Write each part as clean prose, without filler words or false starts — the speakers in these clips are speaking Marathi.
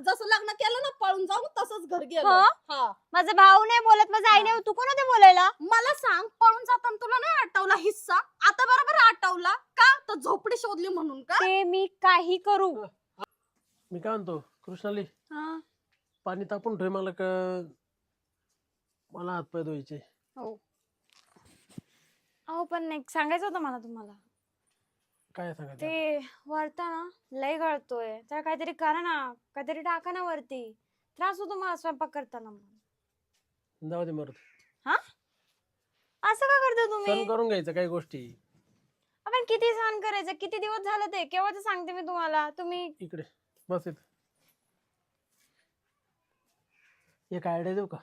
जसं लग्न केलं ना पळून जाऊन तसंच घर गेलं. हो? हा. माझा भाऊ नाही बोलत, माझा आई नाही, तू कोण होते बोलायला? मला सांग, पळून जाताना तुला नाही आठवला हिस्सा? आता बरोबर आठवला का? तर झोपडी शोधली म्हणून का? ते मी काही करू. मी काय म्हणतो कृष्णाली, हा. पाणी तापून ठेव मला का, मला हातपाय धुवायचे. हो. अहो पण एक सांगायचं होतं मला तुम्हाला. काय सांगायचं? ते वरता ना लय गळतोय, तर काहीतरी करा ना, काहीतरी टाका ना वरती. त्रास होतो मला स्वयंपाक करताना. जाऊ दे मरत. हा, असं का करता तुम्ही? सण करून घ्यायचं काही गोष्टी. आपण किती सहन करायचं, किती दिवस झालं ते, केव्हाच सांगते मी तुम्हाला. तुम्ही इकडे बस इथं. एक आयडिया देऊ का?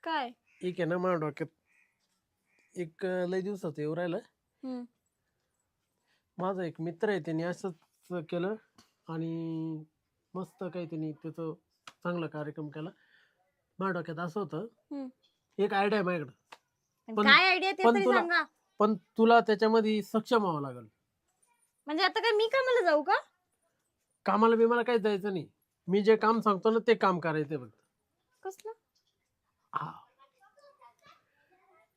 काय? एक आहे ना माझ्या डोक्यात, एक लय दिवसाचं येऊ राहिलं. हम्म. माझा एक मित्र आहे, त्याने असंच केलं आणि मस्त काही त्यांनी त्याचं चांगला कार्यक्रम केला. माझ्या डोक्यात असं होतं, एक आयडिया आहे माझ्याकडे. पण काय आयडिया ते तरी सांगा. पण तुला त्याच्यामध्ये सक्षम व्हावं लागेल. म्हणजे आता काय मी कामाला जाऊ का? कामाला बिमाला काही जायचं नाही. मी जे काम सांगतो ना ते काम करायचं फक्त. कसलं? हा,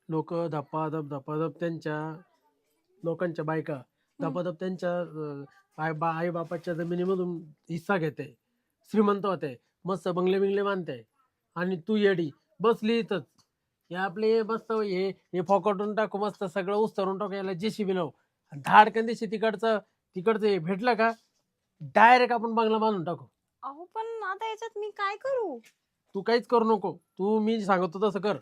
लोक धपाधप त्यांच्या लोकांच्या बायका धपाधप त्यांच्या आई बापाच्या जमिनीमधून हिस्सा घेते, श्रीमंत होते, मस्त बंगले बिंगले बांधते, आणि तू येडी बसली इथंच. हे आपले मस्त हे फॉकटून टाकू, मस्त सगळं उस्तरून टाकू, याला जेसीबी लावू, धाडकन दिवशी तिकडचं हे भेटलं का डायरेक्ट आपण बंगला बांधून टाकू. अहो पण आता याच्यात मी काय करू? तू काहीच करू नको. तू मी सांगतो तसं कर.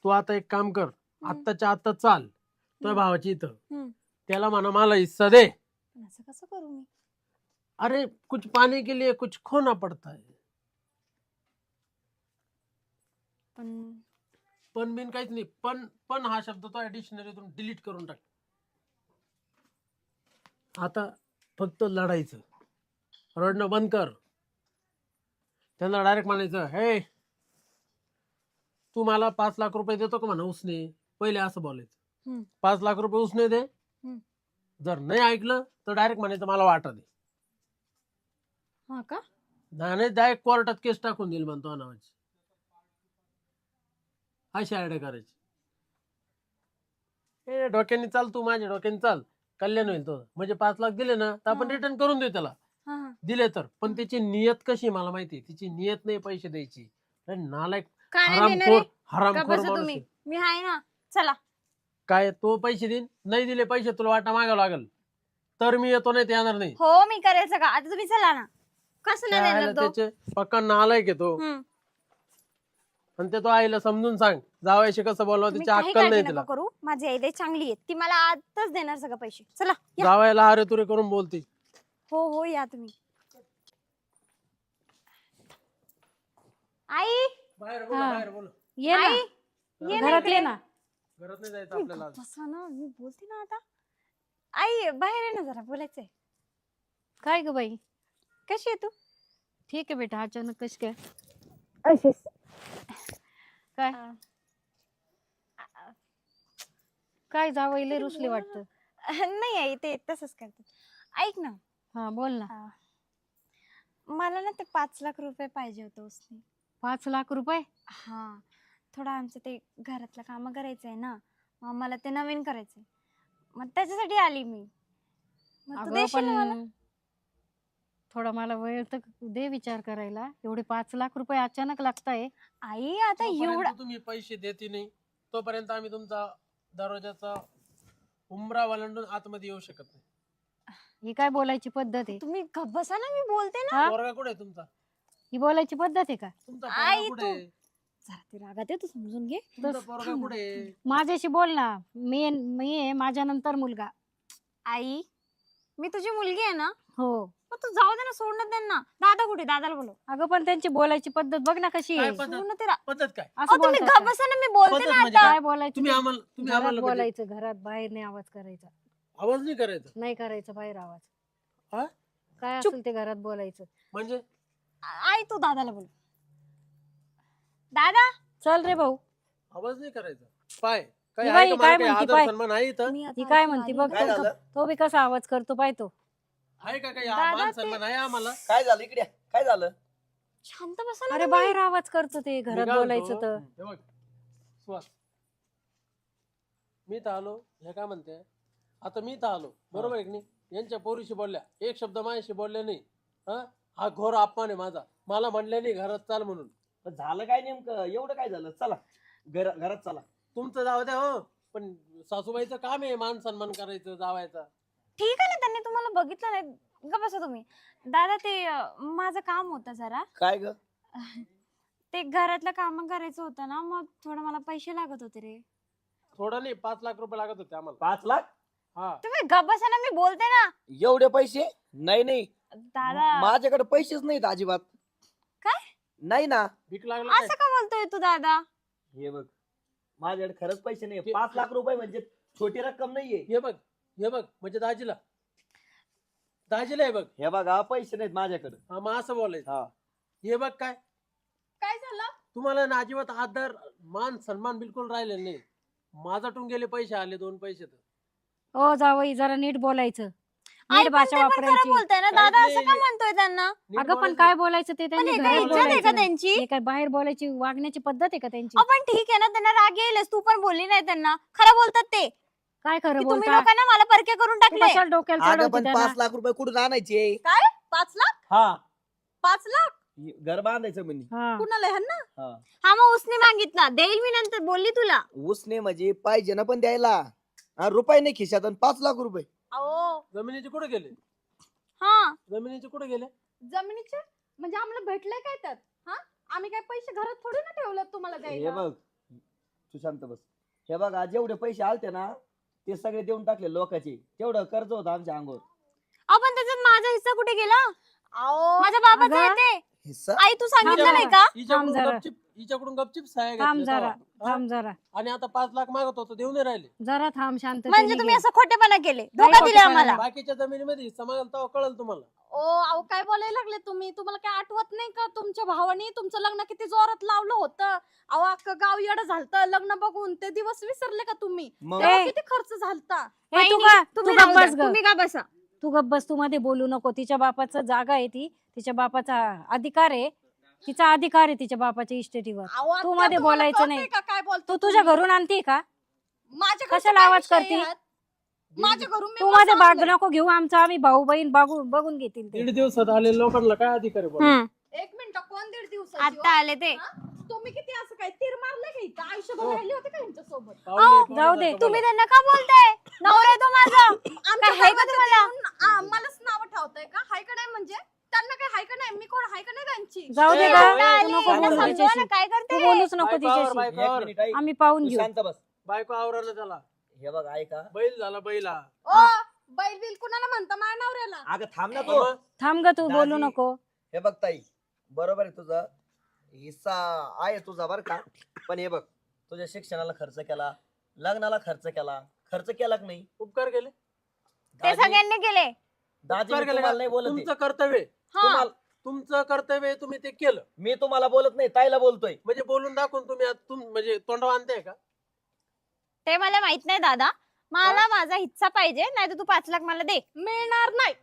तू आता एक काम कर, आत्ताच्या आत्ता चाल तुझ्या भावाची इथं, त्याला म्हणा मला हिस्सा दे. असं कसं करू मी? अरे कुछ पाने के लिए कुछ खोना पड़ता है. पण बिन काहीच नाही. पण हा शब्द तो डिक्शनरीतून डिलीट करून टाक. आता फक्त लढायचं, रडणं बंद कर. त्यांना डायरेक्ट म्हणायचं, हे तू मला 5 लाख रुपये देतो का म्हणा उसने. पहिले असं बोलायचं, 5 लाख रुपये उसने दे. जर नाही ऐकलं तर डायरेक्ट म्हणायचं मला वाटा दे. हा का? नाही डायरेक्ट कोर्टात केस टाकून देईल म्हणतो नावाची. अशी आयडिया करायची. ए डोक्याने चाल, तू माझ्या डोक्याने चाल, कल्याण होईल तो. म्हणजे 5 लाख दिले ना तर आपण रिटर्न करून देऊ त्याला. दिले तर, पण त्याची नियत कशी मला माहिती. तिची नियत नाही पैसे द्यायची. नालायक, हरामखोर तुम्ही. मी आहे ना, चला. काय तो पैसे देईन, नाही दिले पैसे तुला वाटा मागावं लागेल. तर मी येतो, नाही ते येणार नाही. हो मी करायचं का? आता तुम्ही चला ना. कसं नाही देणार तो? त्याचे पक्का नालायक आहे तो. पण ते तो आईला समजून सांग, जावायशी कसं बोलवा, तिची अक्कल नाही तिला. करू, माझी आई लई चांगली आहे, ती मला आताच देणार सगळं पैसे. चला जावायला अरे तुरे करून बोलती. हो हो या तुम्ही. आई बाहेर बोल, बाहेर बोल. ये ना, घरात ये ना. घरात नाही जायचं आपल्याला. बसा ना, मी बोलते ना आता. आई बाहेर आहे ना, जरा बोलायचंय. काय ग बाई? कशी आहे तू? ठीक आहे बेटा. अचानक कशी काय? अशीच. काय काय जावईले रुसले वाटतं. नाही आई, ते तसंच करतात. ऐक ना. हा बोल ना. मला ना ते 5 लाख रुपये पाहिजे होते उसने. 5 लाख रुपये? हा, थोडं आमचं ते घरातलं काम करायचंय ना, मग मला ते नवीन करायचंय, मग त्याच्यासाठी आली मी. मग तू देशील मला? थोडा मला वेळ तर दे विचार करायला. एवढे 5 लाख रुपये अचानक लागताय. आई आता एवढा तुम्ही पैसे देते नाही तोपर्यंत आम्ही तुमचा दरवाजाचा उंबरा वलंडून आतमध्ये येऊ शकत नाही. ही काय बोलायची पद्धत आहे? तुम्ही गप्प बसा ना, मी बोलते ना. पोरगा कुठे आहे तुमचा? ही बोलायची पद्धत आहे का? तुमचा आई, पोरगा कुठे आहे? जरा ते रागात आहे, तू समजून घे. तुमचा पोरगा कुठे आहे? माझ्याशी बोल ना. मी आहे, माझ्या नंतर मुलगा. आई मी तुझी मुलगी आहे ना. हो. मग तू जाऊ दे ना, सोडणं दे ना. दादा कुठे? दादाला बोलव. अगं पण त्यांची बोलायची पद्धत बघ ना कशी आहे. सोडणं ते रा- पद्धत काय? असं तुम्ही बोलतात गप्प बसा ना, मी बोलते पद्धत ना म्हणजे आता. काय बोलायचं? तुम्ही ते आम्हाला घरात म्हणजे बोलायचं, घरात. बाहेर नाही आवाज करायचा. आवाज नाही करायचा. नाही करायचं बाहेर आवाज. हा? काय चुप. असेल ते घरात बोलायचं. म्हणजे आई तू दादाला बोल. दादा चल रे भाऊ. आवाज नाही करायचा. पाय काय ही आहे बाई का? काय मला काही म्हणती आदर पाय? सन्मान आहे इथं? मी आता ही काय ऐकून म्हणती आली बघ. ना. काय झालं? तो बी कसा आवाज करतो पाय तो. आहे का काही दादा मान ते- सन्मान आहे आम्हाला? काय झालं इकडे? काय झालं? शांत बसा ना अरे तुम्ही. बाहेर आवाज करतो ते मी घरात काय बोलायचं म्हणतो, तर. हे बघ सुहास, मी तर आलो, हे काय म्हणते, आता मी तर आलो बरोबर आहे की नाही, यांच्या पोरीशी बोलल्या, एक शब्द माझ्याशी बोलले नाही. हा घोर अपमान आहे माझा. मला म्हणले नाही घरात चाल म्हणून. पण झालं काय नेमकं, एवढं काय झालं? चला घरात चला. तुमचं जाऊ द्या हो, पण सासूबाईचं काम आहे मान सन्मान करायचं जावायचा. ठीक आहे ना, त्यांनी तुम्हाला बघितलं नाही का? बसा तुम्ही. दादा ते माझं काम होतं जरा. काय ग? ते घरातलं काम करायचं होतं ना, मग थोडं मला पैसे लागत होते रे. थोडं नाही, 5 लाख रुपये लागत होते आम्हाला. 5 लाख? हा, तुम्ही गप्प बसा ना, मी बोलते ना. एवढे पैसे? नाही दादा माझ्याकडे पैसेच नाहीत अजिबात. काय? नाही ना. भीक लागलं काय? असं का बोलतोय तू दादा? हे बघ, माझ्याकडे खरंच पैसे नाही. 5 लाख रुपये म्हणजे छोटी रक्कम नाहीये. हे बघ म्हणजे दाजीला आहे बघ. हे बघा, पैसे नाहीत माझ्याकडे. हा, मग असं बोलायचं. हा. हे बघ काय काय झालं? तुम्हाला ना अजिबात आदर मान सन्मान बिलकुल राहिले नाही. माझ्यातून गेले पैसे आले 2 पैसे तर. ओ जावई जरा नीट बोलायचं, आई, नीट पण भाषा ते पण खरं वापरायची. बोलताय ना काहीच दादा, असं नाही. का म्हणतोय त्यांना? नीट अगं पण बोलायचं. काय बोलायचं ते पण त्यांनी हे घरात काय इज्जत आहे बोलायचं का ना. त्यांची? हे काय बाहेर बोलायची वागण्याची पद्धत आहे का त्यांची? आपण ठीक आहे ना, त्यांना राग येईलच. तू पण बोलली नाही त्यांना. खरं बोलतात ते की काय खरं तुम्ही बोलता? लोकांना मला परके करून तू टाकले. कशाला डोक्याला अगं चढवते पण त्यांना? 5 लाख रुपये कुठून आणायचे? काय 5 लाख? हा, 5 लाख घर बांधायचं म्हणे. हा. कुणाला ह्यांना? हा. हा, मग उसने मागितला, देईल मी नंतर, बोलली तुला. उसने म्हणजे पाहिजे ना पण द्यायला. रुपये नाही खिशात आणि 5 लाख रुपये. अहो, जमिनीचे कुठे गेले? हा, जमिनीचे कुठे गेले? जमिनीचे म्हणजे आम्हाला भेटलंय काय त्यात? हा, आम्ही काय पैसे घरात थोडी ना ठेवलं तुम्हाला हे द्यायला. बघ, तू शांत बस. हे बघा, जेवढे पैसे आलते ना ते सगळे देऊन टाकले लोकांचे. तेवढं कर्ज होतं आमच्या अंगावर. आपण त्याच्यात माझा हिस्सा कुठे गेला? अहो, माझ्या बाबाचा अगं, आहे ते. हिस्सा? आई, तू सांगितलं थांब नाही का? हिच्याकडून जरा. गपचिप सहाय्य थांब घेतल्या जरा, तेव्हा. थांब जरा, आणि आता 5 लाख मागत होतो देऊ नाही राहिले. जरा थांब शांत. म्हणजे तुम्ही असं खोटेपणा केले, धोका नाही दिला खोटेपणा आम्हाला. बाकीच्या जमिनीमध्ये हिस्सा मागाल तेव्हा कळलं तुम्हाला. अहो, काय बोलायला लागले तुम्ही? तुम्हाला काय आठवत नाही का तुमच्या भावाने तुमचं लग्न किती जोरात लावलं होतं? अहो, अख्खं गाव येडं झालतं लग्न बघून. ते दिवस विसरले का तुम्ही? मग तेव्हा ए. किती खर्च झालता? ए, तू तुम्ही गप्प राहू द्या, बस ग. तुम्ही का बसा. तू गप्प बस, तू मध्ये बोलू नको. तिच्या बापाचा जागा आहे ती, तिच्या बापाचा अधिकार आहे, तिचा अधिकार आहे तिच्या बापाच्या इस्टेटीवर. अहो, आत्या, तू मध्ये तुम्हाला बोलायचं कळतंय नाही. का काय बोलतो तू तुझ्या तुम्ही? घरून आणते का? माझ्या घरचा कशाला काय आवाज विषय करती? आहे? माझ्या घरून मी तू मस्त मध्ये भाग आणलंय. नको घेऊ. आमचा आम्ही भाऊ बहीण बघून घेतील ते. 1.5 दिवसात आले लोकांना काय अधिकार आहे बोलायचा? हम्म. एक मिनिट, कोण 1.5 दिवसाची आता हो? आले ते. हा? तुम्ही किती असं काय तीर मारले का इथं? आयुष्यभर हो. राहिले होते का यांच्यासोबत? पाहुणे, अहो, पाहुणे जाऊ दे. सारखं तुम्ही बोला. त्यांना का बोलताय? नवरा आहे तो माझा. आमच्या काय हाय का घरामध्ये तुम्हाला? येऊन, मलाच नाव ठेवताय का? हाय का नाही म्हणजे? त्यांना काय हाय का नाही? मी कोण हाय का नाही त्यांची? जाऊ दे ए, का? ए, एवढं आली, तू नको यांना बोलू समजवा समजवा ना, तिच्याशी. काय तू करते? बोलूच नको बायकोवर, तिच्याशी. बायकोवर. एक मिनिट ऐक. आम्ही पाहून तू घेऊ. शांत बस. बायको आवरानं त्याला. हे बघ ऐका. बैल झाला बैला. ओ, बैल बिल कुणाला म्हणता? माझ्या नवऱ्याला. अगं थांब ना तू. मग थांब ग, तू बोलू दाजी. नको. हे बघ ताई, बरोबर आहे तुझं, हिस्सा आहे तुझा बरं का. पण हे बघ, तुझ्या शिक्षणाला खर्च केला, लग्नाला खर्च केला की नाही? उपकार केले. ते दाजी, सगळ्यांनी केले. दाजी, उपकार मी केले तुम्हाला का? नाही बोलत आहे. तुमचं कर्तव्य आहे. हा. तुमचं कर्तव्य आहे, तुम्ही ते केलं. मी तुम्हाला बोलत नाही, ताईला बोलतोय. म्हणजे बोलून दाखवून तुम्ही म्हणजे तोंडावर आणताय का? ते मला माहित नाही दादा. मला माझा हिस्सा पाहिजे, नाही तर तू 5 लाख मला दे. मिळणार नाही.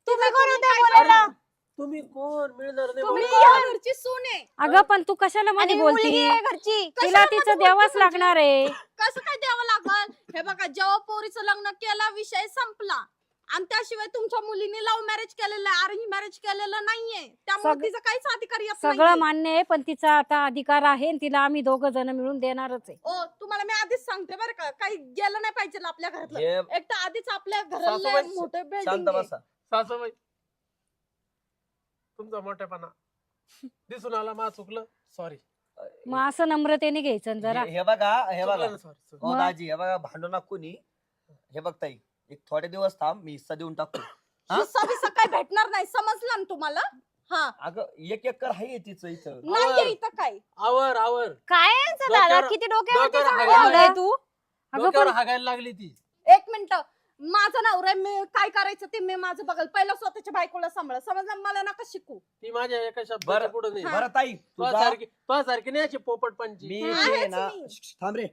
तुम्ही कोण होते काय बोलायला? अरे, तुम्ही कोण मिळणार नाही तुम्ही बोलणार. या घरची सून आहे. अगं पण तू कशाला आणि मध्ये मी बोलती? मुलगी आहे घरची. तिला कशाला तिचं मध्ये द्यावाच बोलते लागणार आहे. कसं काय द्यावं लागल? हे बघा, जेव्हा पोरीचं लग्न केला विषय संपला. आणि त्याशिवाय तुमच्या मुलीने लव्ह मॅरेज केलेलं आहे, अरेंज मॅरेज केलेलं नाहीये. त्यामुळे सग- तिचा काहीच अधिकार येत सगळं नाहीये. मान्य आहे, पण तिचा आता अधिकार आहे आणि तिला आम्ही 2 जण मिळून देणारच आहे. ओ, तुम्हाला मी आधीच सांगते बरं का, काही गेलं नाही पाहिजे आपल्या घरातलं. हे एक तर आधीच आपल्या घराला सासूबाई, मोठे शांत बिल्डिंग आहे. बसा. सासूबाई, तुमचा मोठेपणा दिसून आला. मा चुकलं, सॉरी. मग असं नम्रतेने घ्यायचं जरा. हे बघा सॉरी. हो मग? दाजी, हे बघा, भांडू नका कोणी. हे बघ ताई, एक थोडे दिवस थांब, मी हिस्सा देऊन टाकतो. हा? हिस्सा बिस्सा काय भेटणार नाही, समजलं ना तुम्हाला? हा, अगं 1 एकर आहे तिचं इथं. नाहीये इथं काय. आवर काय आहे यांचं दादा? डोक्यावर- किती डोक्यावरती डोक्यावर चांगलं हागायला लावलंय तू? अगं डोक्यावर पण हागायला लागली ती. एक मिनिट, माझा नवरा आहे, मी काय करायचं ते मी माझं बघल. पहिलं स्वतःच्या बायकोला सांभाळ, समजलं? मला नका शिकू. ती माझ्या एका शब्दाच्या बरं. पुढे नाही. बरं ताई, तुझ्या तुझा सारखी नाही अशी पोपटपंची. मी हा, ते हेच ना मी. थांब रे.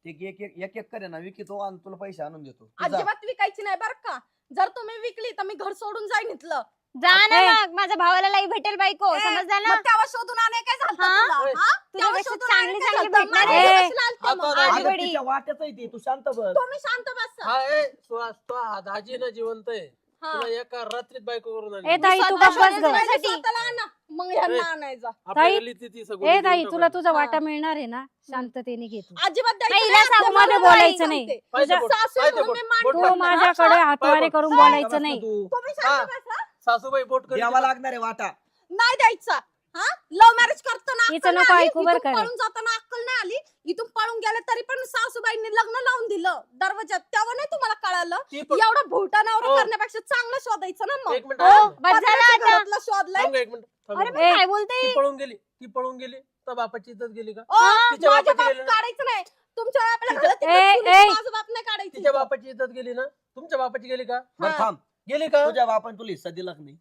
ते एक एकर आहे ना विकितो आणि तुला पैसे आणून देतो. तू जा. अजिबात विकायची नाही बरं का. जर तुम्ही विकली तर मी घर सोडून जाईन इथलं. जा ना ए. मग माझ्या भावाला लाई भेटेल बायको समजलं ना मग तेव्हा शोधून आणे काय झालं हा? तुला? हा? तेव्हा तुझ्यापेक्षा शोधून आणे चांगली काय चांगली झालं? भेटणार मला आहे. कशाला आलते मग? आता अगं, आईवडील. तिच्या वाट्याच आहे ती, तू शांत बस. तुम्ही शांत बसा. हा ए सुहास तो हा दाजी ना जिवंत आहे हा. तुला एका रात्रीत बायको करून ए आली ताई तू स्वतः गप्प बस शोधायचं ग नाही, स्वतःला आणा. मग ह्यांना ए. आणायचा आपल्या ताई, गल्लीत ती सगळी ए ताई देऊन तुला टाकायची. तुझा हा. वाटा मिळणार आहे ना शांततेने घे तू अजिबात द्यायचं नाही, नाही. हिला सांगू आपल्या मध्ये बरोबर बोलायचं आई नाही. सांगते. पाहिजे बोट, सासू पाहिजे म्हणून बोट, मी मान बोट तू टाक. ठेवते. माझ्याकडे हातवारे पाय करून बघ. बोलायचं शांत नाही बस ना तू. तुम्ही शांत हा. बसा. सासूबाई बोट करीत द्यावा होती. लागणार आहे वाटा. नाही द्यायचा. हा लव्ह मॅरेज करताना हिचं अक्कल नको नाही आली. ऐकू बरं इथून का रे. पळून जाताना अक्कल नाही आली. इथून पळून गेले तरी पण सासूबाईंनी लग्न लावून दिलं दरवाजात. तेव्हा नाही तुम्हाला कळालं ती पण- एवढा भोटानावर हो. करण्यापेक्षा चांगलं शोधायचं ना मग. एक मिनिट हो थांब. बस झालं पत्र्याच्या आता घरातलं शोधलंय. थांब ग, एक मिनिट थांब अरे ग. पण ए. काय बोलते ती पळून गेली ती पळून गेली तर बापाची इज्जत गेली का ओ, तिच्या माझे बापाची बाप गेली ना? काढायचं नाही. तुमच्या आपल्या तिच्या- घरात ए, इकडे ए. माझं बाप नाही काढायचं. तिच्या बापाची इज्जत गेली ना तुमच्या बापाची गेली का बरं हा. थांब. गेली का तुझ्या बापान तुला हिस्सा दिला का नाही?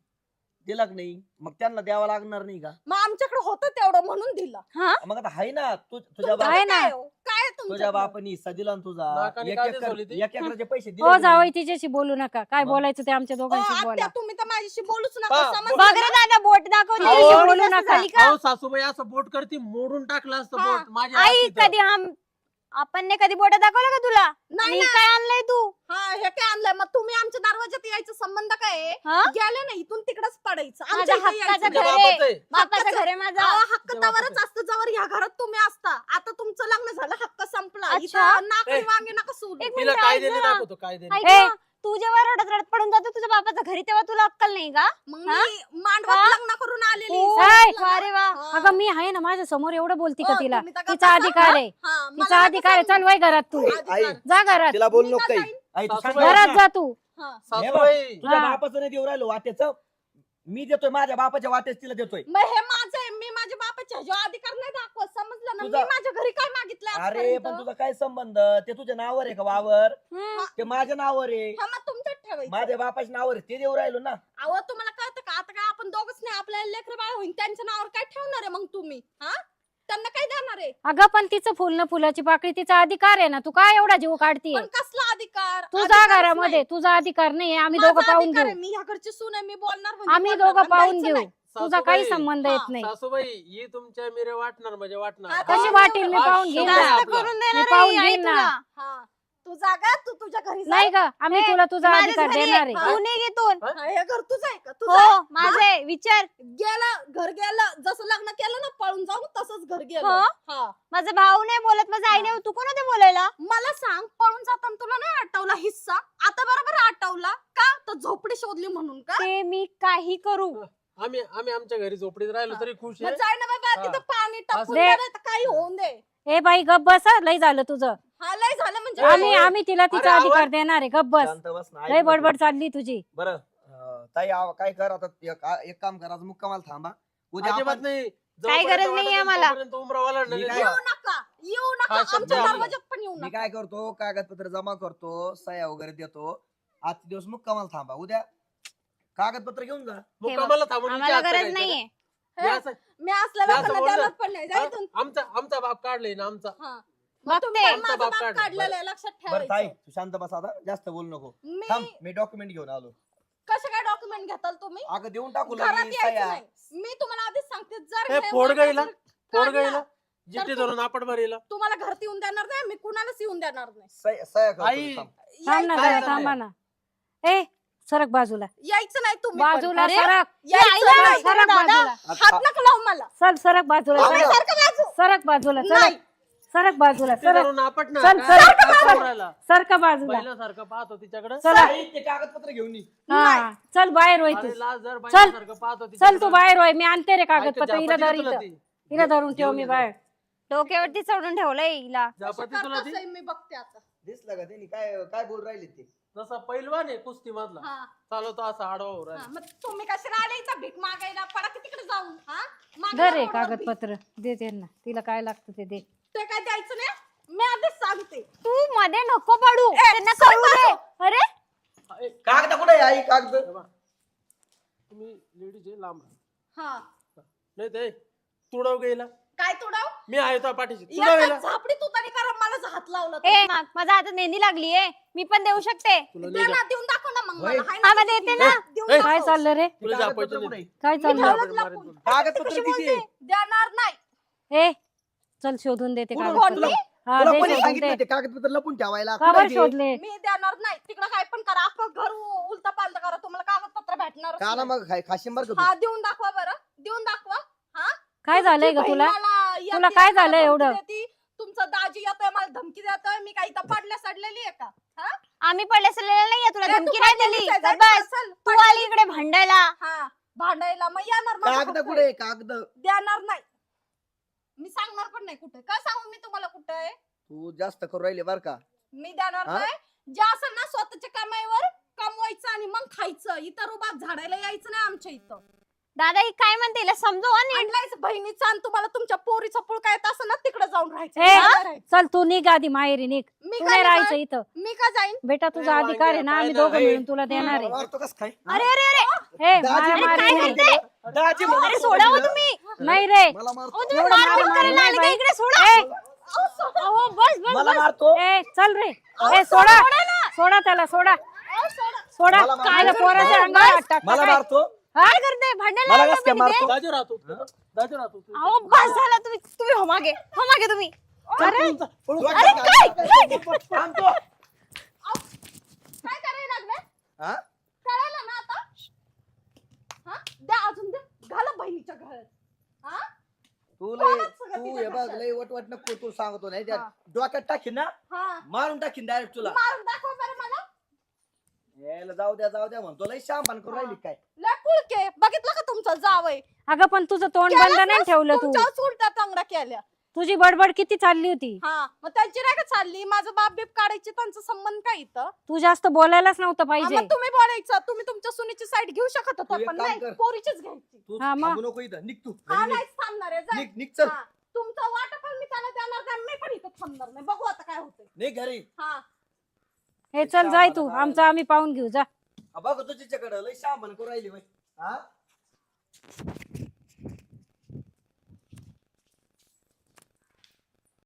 दिला का नाही? मग त्यांना द्यावा लागणार नाही का? मग आमच्याकडे होतं तेवढं म्हणून दिलं. मग आता हाय ना तुझ्या तुमचं बाप आहे ना. काय हो? काय आहे तुझ्या तुमच्याकडं? बापाने हिस्सा दिला ना तुझा नाकाने एक काढीच एकर- सोडली ती. एक एकराचे पैसे दिले हो का नाही? जावई तिच्याशी बोलू नका काय मग? बोलायचं ते आमच्या ओ, दोघांशी आत्या, बोला तुम्ही तर माझ्याशी बोलूच नका. हा, समजलं बघ ना? रे दादा बोट दाखव अहो, तिच्याशी बोलू बोलू नका. झाली का अहो सासूबाई असं बोट करती मोडून टाकलं असतं हा. बोट माझ्या आई हात तिथं. कधी आपण कधी बोट दाखवलं का तुला नाही आणि ना. काय आणलंय तू हा हे काय आणलंय मग तुम्ही आमच्या दरवाजात यायचा संबंध काय आहे? हा? गेले ना इथून तिकडेच पडायचं. आमच्या माझ्या इथे यायचं हक्काचं तुझ्या नाही. घर आहे. बापाचं आहे. बापाचं हक्काचं- घर आहे माझं अहो, हक्क तुझ्या तवरच बापाचं. असतं जवळ ह्या घरात तुम्ही असता. आता तुमचं लग्न झालं हक्क संपला. अच्छा. इथं नाकडी ए. वांगे नका सोडू. एक तिला मिनिट काय ऐक देणे ना. दाखवतो काय देणे ऐक ए. ना, तू जेव्हा रडत रडत पडून जातो तुझ्या बापाच्या घरी तेव्हा तुला अक्कल नाही का मग हा? मी मांडवात का? लग्न करून आलेली. ओ, समजलं ना? अरे वा हा. अगं मी आहे ना माझ्या समोर एवढं बोलती का ओ, तिला तुम्ही तर गप्प तिचा बसा. अधिकार आहे हा, मला तिचा नका अधिकार आहे सांगू. चल वय घरात तू आई अधिकार. जा घरात तिला बोल मी नको का काही जाईन? आई तू शांत सासूबाई. बस घरात ना. जा तू हा. हे बघ, सासूबाई तुझ्या हा. बापाचं नाही देऊ राहिलो वाट्याचं मी देतोय माझ्या बापाच्या वाट्याच तिला देतोय मग हे माझं आहे. मी माझ्या बापाच्या ह्याच्यावर अधिकार नाही दाखवत. समजलं ना? मी तुझा- माझ्या घरी काय मागितलं अरे आजपर्यंत? पण तुझा काय संबंध ते तुझ्या नावावर आहे का वावर हम्म. ते माझ्या नावावर आहे हा, मग तुमच्यात ठेवायचं. माझ्या बापाच्या नावावर आहे, ते देऊ राहिलो ना अहो तुम्हाला कळतं का आता काय आपण दोघच नाही आपल्याला लेकर बाळ होईल त्यांच्या नावावर काय ठेवणार आहे मग तुम्ही? हा त्यांना काय देणार आहे? अगं पण तिचं फुल न फुलाची पाकळी तिचा अधिकार आहे ना तू काय एवढा जीव काढतीये पण कसला अधिकार? तुझा अधिकारच घरामध्ये नाही. तुझा अधिकार नाही आम्ही माझा दोघं पाहून अधिकार घेऊ आहे. मी ह्या घरची सून आहे. मी बोलणार म्हणजे आम्ही बोलणार. दोघं आणि पाहून द्यायचं घेऊ नाही. तुझा काही सासूबाई. संबंध हा, येत नाही सासूबाई ही तुमच्या मिरे वाटणार म्हणजे वाटणार हा, कशी हा. वाटेल मी हा, पाहून घेईन शब्द आहे ना जास्त आपला. करून मी देणार पाहून आहे आई घेईन ना. तुला. हा. तू जागा तू तुझ्या घरी जा. नाही का आम्ही ए, तुला तुझा माझ्याच अधिकार घरी आहे. देणार आहे हा. तू नाही घेतून हा, हे घर तुझं आहे का? तुझं हो आहे? माझं आहे विचार गेलं घर गेलं जसं लग्न केलं ना पळून जाऊन तसंच घर गेलं. हो? हा. माझा भाऊ नाही बोलत माझा आई नाही तू कोण होते बोलायला मला सांग पळून जाताना तुला नाही आठवला हिस्सा? आता बरोबर आठवला का? तर झोपडी शोधली म्हणून का? ते मी काही करू आम्ही आमच्या घरी झोपडीत राहिलो तरी खुश मग आहे जाय ना बाबा हा. तिथं पाणी टाकून असं. दे रे, तर काही होऊन दे. ए बाई गप बस हं, लय झालं तुझं हा लय झालं म्हणजे आम्ही तिला तिचा अरे, अधिकार आवाज- देणार आहे गप बस शांत बस ना, ऐक लय ना बडबड तू. चालली तुझी बरं ताई काय कर आता एक काम कर आता मुक्कामाला थांबा उद्या अजिबात आपण- नाही काही गरज नाहीये आम्हाला. उमरावाला मी काय- येऊ नका येऊ नका हा शब्द आमच्या आहे. दरवाजात पण येऊ मी नका. काय करतो कागदपत्र जमा करतो सह्या वगैरे देतो आजचे दिवस मुक्कामाला थांबा उद्या कागदपत्र घेऊन जा मुक्कामाला थांबून आम्हाला विचार गरज करायचं नाहीये का? हे असं- मी असल्या जास्त लोकांना बोलणं. द्यायला पण नाही हा? जायतून. आमचा बाप काढलाय ना आमचा हा. मग तुम्ही बघते. पण माझा आमचा बाप बाप काढ. काढलेला आहे लक्षात बरं ताई ठेवायचं. तू शांत बस आता जास्त बोलू नको मी थांब मी डॉक्युमेंट घेऊन आलो कसे काय डॉक्युमेंट घेताल तुम्ही? अगं देऊन टाकू घरात लागली यायचं सह्या नाही. मी तुम्हाला आधीच सांगते जर हे हे फोड वाटायचं गाईला फोड काढला, गाईला जिथे तर धरून आपट भरीला तुम्हाला घरात येऊन देणार नाही मी कुणालाच येऊन देणार नाही. सह्या करतो आई. मी, थांब. थांब ना यायचं काय जरा नाही. झालंय? थांबा ना ए सरक बाजूला यायचं नाही तुम्ही पण. बाजूला अरे, सरक यायचं आईला नाही. सरक दादा. बाजूला हात नका लावू मला. चल सरक बाजूला थांब ना. सारखं बाजू. सरक बाजूला नाही. सरक सरक बाजूला जिथे सरक धरून आपट ना चल, काय- चल, काय चल. करून राहिला? सरक बाजूला पहिल्यासारखं पाहतो तिच्याकडे चला ताई, ते कागदपत्र घेऊन ये हा चल बाहेर होय तू अरे लाज जर चल. पहिल्यासारखं पाहतो चल तू बाहेर होय मी आणते रे ऐकते, कागदपत्र हिला जापती धर तुला इथं. ती. हिला धरून ठेव घेऊन मी ये बाहेर डोक्यावरती चढून ठेवलंय हिला जापती तुला ती करतोय मी बघते आता. दिसलं का त्यांनी काय काय बोल राहिले ते जसा पैलवान आहे कुस्ती मधला हा. चालवतो असा आडवा होऊ हा, राहिला. मग तुम्ही कशाला आले इथं भीक मागायला? पडा की तिकडे जाऊन. हा? मागा धर रे रोडवर भीक. कागदपत्र दे त्यांना तिला काय लागतं ते दे ते काय द्यायचं नाही. मी आधीच सांगते. तू मध्ये नको पडू त्यांना कळू दे अरे ए, कागद कुठे आहे, आई कागद हे बघ. तुम्ही लेडीज आहे लांब राहा. हा. नाही ते तुडव गेला काय तुडाव? मी आहे तो पाठीशी तुडव गेला एका झापडी तू तरी करा मला हात लावलं तर. ए माझ्या हातात मेहंदी लागलीये मी पण देऊ शकते तुला दे नाही ना, देऊन दाखव ना मग. सांग होय. मला. हाय ना आबा तुझी देते बहीण? ना. देऊन ए, दाखव. काय चाललं रे तुला कागदपत्र दाखवायचं कुठे? नाही. काय मी चाललं ठेवलंच लपून. कागदपत्र कशी किती बोलते? देणार नाही. ए चल शोधून देते कुठून कागदपत्र. तुला हा तुला दे कोणी शोधून सांगितलं दे ते कागदपत्र लपून ठेवायला का कुठे बरं ते? शोधले मी देणार नाही. तिकडं काय पण करा, अख्खं घर उलटा पालटा करा, तुम्हाला कागदपत्र भेटणार का ना मग खाशीम बरं का तू? हा देऊन दाखवा बरं, देऊन दाखवा. काय झालंय ग तुमची तुला बहीण मला येते, तुला काय मला झालंय धमकी एवढं? देती. तुमचा दाजी येतोय मला धमकी देतोय, मी काही इथं पडल्या सडलेली आहे का? आम्ही पडले सडलेले नाहीये, तुला ए, तू धमकी नाही पडलेलीच दिली. आहे, तर जाय बस चल, तू पडलेलीच आली इकडे आहे. भांडायला. हा भांडायला मग येणार माझ्या कागद हातात. कुठे कागद देणार नाही. मी सांगणार पण नाही कुठे. काय सांगू मी तुम्हाला कुठे आहे? तू जास्त करू राहिली बर का मी देणार हा? नाही. जे असं ना स्वतःच्या कमाईवर कमवायचं आणि मग खायचं. इतर रुबाब झाडायला यायचं नाही आमच्या इथं. दादा ही काय म्हणते हिला समजव आणि आणलायच बहिणीचा आणि तुम्हाला तुमच्या पोरीचा पुळका येत असं ना तिकडे जाऊन राहायचं. ए, मला राहायचं. चल तू निघ आधी माहेरी निघ मी तू काय नाही नाही राहायचं इथं मी का जाईन? बेटा तुझा ए, अधिकार आहे ना आम्ही वांग्या, दोघं पाय मिळून तुला देणार मला आहे मारतो कस काय अरे अरे अरे हे दाजी, मारा अरे मारी काय नाही. करते? दाजी अरे सोडा हो तुम्ही. नाही रे मला मारतो अहो, तुम्ही एवढं मारपीट मारा करायला मारी आले का? नाही इकडे सोडा. अहो, बस बस मला बस. मारतो ए चल रे ए सोडा सोडा त्याला सोडा सोडा मला मार- काय पोराच्या अंगावर हात टाकता मला काय? मारतो काय करते भांडायला मला लागले कस काय पण इथे? मारतो दाजी राहतो दाजी राहतो तू. अहो बस झालं तुम्ही तुम्ही हो मागे तुम्ही. अरे तू अरे काय थांबतो. काय करायला लागले? हा? कळालं ना आता? हा? द्या अजून द्या. घाला बहिणीच्या घरात. हा? तू कोणाच सगळं तू तिच्या हे बघ घरचं? लय वटवट नको तू सांगतो नाही त्या हा. डोक्यात टाकीन ना हा. मारून टाकीन डायरेक्ट तुला मारून दाखवा बरं मला. यायला जाऊ द्या म्हणतो लय शांपण करून राहिली काय लय पुळके. बघितलं का तुमचं जावय? अगं पण तुझं तोंड बंद नाही ठेवलं तू तुमच्याच उलट्या तांगड्या केल्या. तुझी बडबड किती चालली होती हा मग त्यांची नाही का चालली? माझं बाप बीप काढायची त्यांचा संबंध काय इथं? तू जास्त बोलायलाच नव्हतं हा, पाहिजे मग तुम्ही बोलायचं. तुम्ही तुमच्या सुनेची साईड घेऊ शकत तू होता एक पण काम नाही कर. पोरीचीच घ्यायची. तू हा, मग? थांबू नको इथं निघ तू हा घरी निघ. नाहीच थांबणार आहे. जाय. निघ चल हा. तुमचं वाटप पण मी त्याला देणार नाही. मी पण इथं थांबणार नाही. बघू आता काय होतंय. निघ घरी हा हे चल जाय तू आमचं आम्ही पाहून घेऊ जा बघ तुझ्याकडे लय शांपण करून राहिली बाई हा